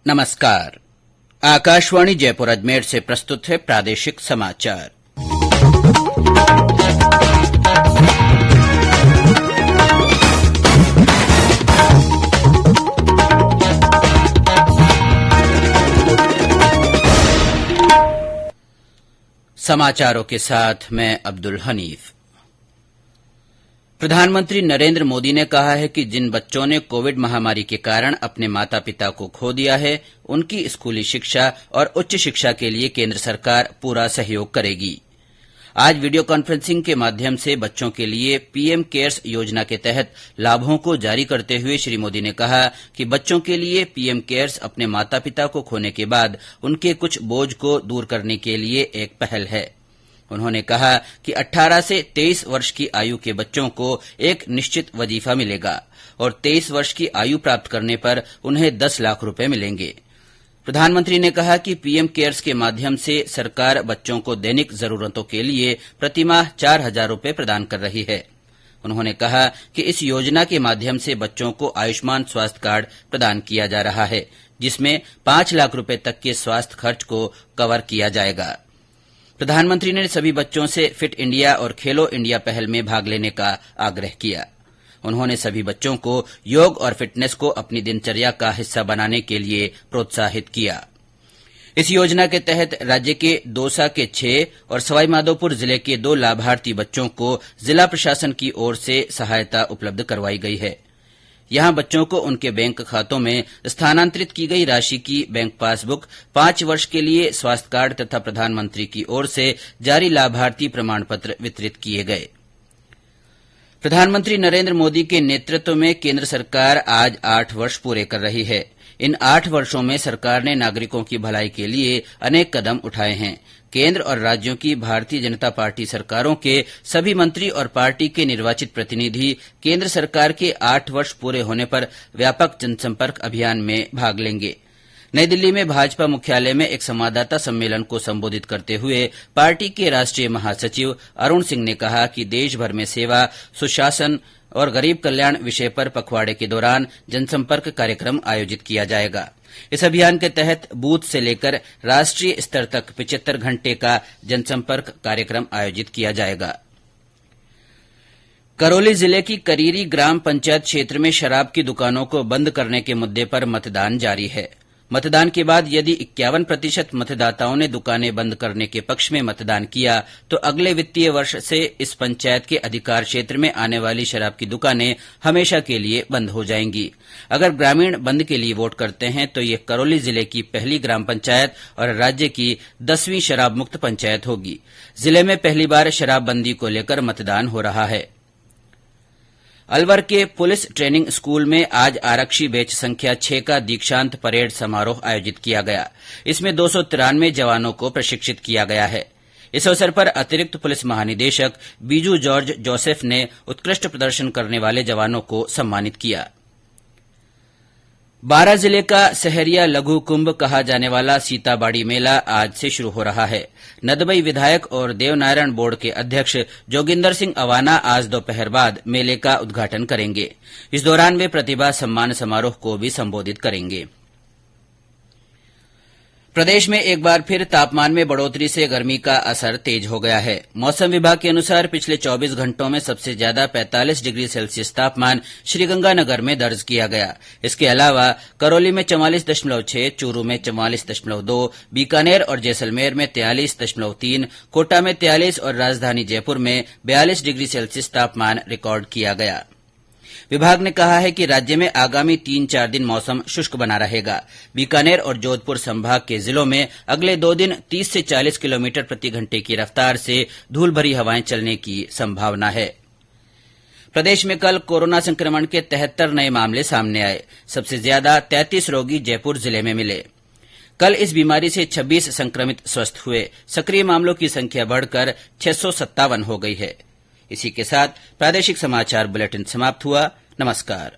नमस्कार। आकाशवाणी जयपुर अजमेर से प्रस्तुत है प्रादेशिक समाचार। समाचारों के साथ मैं अब्दुल हनीफ। प्रधानमंत्री नरेंद्र मोदी ने कहा है कि जिन बच्चों ने कोविड महामारी के कारण अपने माता पिता को खो दिया है, उनकी स्कूली शिक्षा और उच्च शिक्षा के लिए केंद्र सरकार पूरा सहयोग करेगी। आज वीडियो कॉन्फ्रेंसिंग के माध्यम से बच्चों के लिए पीएम केयर्स योजना के तहत लाभों को जारी करते हुए श्री मोदी ने कहा कि बच्चों के लिए पीएम केयर्स अपने माता पिता को खोने के बाद उनके कुछ बोझ को दूर करने के लिए एक पहल है। उन्होंने कहा कि 18 से 23 वर्ष की आयु के बच्चों को एक निश्चित वजीफा मिलेगा और 23 वर्ष की आयु प्राप्त करने पर उन्हें 10 लाख रुपए मिलेंगे। प्रधानमंत्री ने कहा कि पीएम केयर्स के माध्यम से सरकार बच्चों को दैनिक जरूरतों के लिए प्रतिमाह 4,000 रुपए प्रदान कर रही है। उन्होंने कहा कि इस योजना के माध्यम से बच्चों को आयुष्मान स्वास्थ्य कार्ड प्रदान किया जा रहा है, जिसमें 5 लाख रुपए तक के स्वास्थ्य खर्च को कवर किया जाएगा। प्रधानमंत्री ने सभी बच्चों से फिट इंडिया और खेलो इंडिया पहल में भाग लेने का आग्रह किया। उन्होंने सभी बच्चों को योग और फिटनेस को अपनी दिनचर्या का हिस्सा बनाने के लिए प्रोत्साहित किया। इस योजना के तहत राज्य के दौसा के 6 और सवाईमाधोपुर जिले के 2 लाभार्थी बच्चों को जिला प्रशासन की ओर से सहायता उपलब्ध करवाई गई है। यहां बच्चों को उनके बैंक खातों में स्थानांतरित की गई राशि की बैंक पासबुक, 5 वर्ष के लिए स्वास्थ्य कार्ड तथा प्रधानमंत्री की ओर से जारी लाभार्थी प्रमाण पत्र वितरित किए गए। प्रधानमंत्री नरेंद्र मोदी के नेतृत्व में केंद्र सरकार आज 8 वर्ष पूरे कर रही है। इन 8 वर्षों में सरकार ने नागरिकों की भलाई के लिए अनेक कदम उठाए हैं। केंद्र और राज्यों की भारतीय जनता पार्टी सरकारों के सभी मंत्री और पार्टी के निर्वाचित प्रतिनिधि केंद्र सरकार के 8 वर्ष पूरे होने पर व्यापक जनसंपर्क अभियान में भाग लेंगे। नई दिल्ली में भाजपा मुख्यालय में एक संवाददाता सम्मेलन को संबोधित करते हुए पार्टी के राष्ट्रीय महासचिव अरुण सिंह ने कहा कि देश भर में सेवा, सुशासन और गरीब कल्याण विषय पर पखवाड़े के दौरान जनसंपर्क कार्यक्रम आयोजित किया जाएगा। इस अभियान के तहत बूथ से लेकर राष्ट्रीय स्तर तक 75 घंटे का जनसंपर्क कार्यक्रम आयोजित किया जाएगा। करौली जिले की करीरी ग्राम पंचायत क्षेत्र में शराब की दुकानों को बंद करने के मुद्दे पर मतदान जारी है। मतदान के बाद यदि 51% मतदाताओं ने दुकानें बंद करने के पक्ष में मतदान किया तो अगले वित्तीय वर्ष से इस पंचायत के अधिकार क्षेत्र में आने वाली शराब की दुकानें हमेशा के लिए बंद हो जाएंगी। अगर ग्रामीण बंद के लिए वोट करते हैं तो ये करौली जिले की पहली ग्राम पंचायत और राज्य की 10वीं शराब मुक्त पंचायत होगी। जिले में पहली बार शराबबंदी को लेकर मतदान हो रहा है। अलवर के पुलिस ट्रेनिंग स्कूल में आज आरक्षी बैच संख्या 6 का दीक्षांत परेड समारोह आयोजित किया गया। इसमें 293 जवानों को प्रशिक्षित किया गया है। इस अवसर पर अतिरिक्त पुलिस महानिदेशक बीजू जॉर्ज जोसेफ ने उत्कृष्ट प्रदर्शन करने वाले जवानों को सम्मानित किया। बारां जिले का सहरिया लघु कुंभ कहा जाने वाला सीताबाड़ी मेला आज से शुरू हो रहा है। नदबई विधायक और देवनारायण बोर्ड के अध्यक्ष जोगिंदर सिंह अवाना आज दोपहर बाद मेले का उद्घाटन करेंगे। इस दौरान वे प्रतिभा सम्मान समारोह को भी संबोधित करेंगे। प्रदेश में एक बार फिर तापमान में बढ़ोतरी से गर्मी का असर तेज हो गया है। मौसम विभाग के अनुसार पिछले 24 घंटों में सबसे ज्यादा 45 डिग्री सेल्सियस तापमान श्रीगंगानगर में दर्ज किया गया। इसके अलावा करौली में 44.6, चूरू में 44.2, बीकानेर और जैसलमेर में 43.3, कोटा में 43 और राजधानी जयपुर में 42 डिग्री सेल्सियस तापमान रिकॉर्ड किया गया। विभाग ने कहा है कि राज्य में आगामी 3-4 दिन मौसम शुष्क बना रहेगा। बीकानेर और जोधपुर संभाग के जिलों में अगले 2 दिन 30 से 40 किलोमीटर प्रति घंटे की रफ्तार से धूल भरी हवाएं चलने की संभावना है। प्रदेश में कल कोरोना संक्रमण के 73 नए मामले सामने आए। सबसे ज्यादा 33 रोगी जयपुर जिले में मिले। कल इस बीमारी से 26 संक्रमित स्वस्थ हुए। सक्रिय मामलों की संख्या बढ़कर 657 हो गई है। इसी के साथ प्रादेशिक समाचार बुलेटिन समाप्त हुआ। नमस्कार।